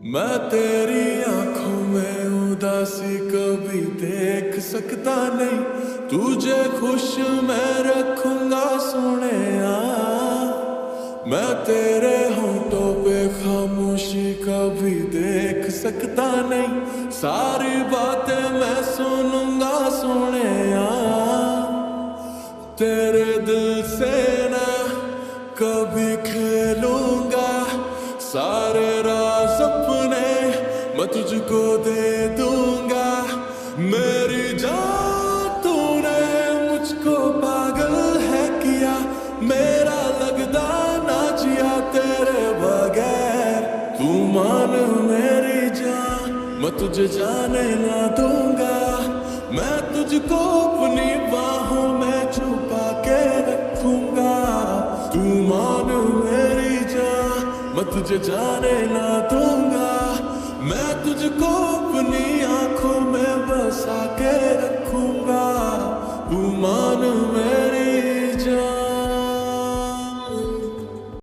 मैं तेरी आंखों में उदासी कभी देख सकता नहीं, तुझे खुश मैं रखूंगा सोनिया। मैं तेरे होंठों पे खामोशी कभी देख सकता नहीं, सारी बातें मैं सुनूंगा सोनिया। तेरे दिल से ना कभी खेलूंगा, सारे राज अपने मैं तुझको दे दूंगा। मेरी जान तूने मुझको पागल है किया, मेरा लगदा ना जिया तेरे बगैर। तू मान मेरी जान, मैं तुझे जाने ना दूंगा। मैं तुझको अपनी बाहों में छुपा के रखूंगा। तू मान मेरी जान, मैं तुझे जाने ना दूंगा।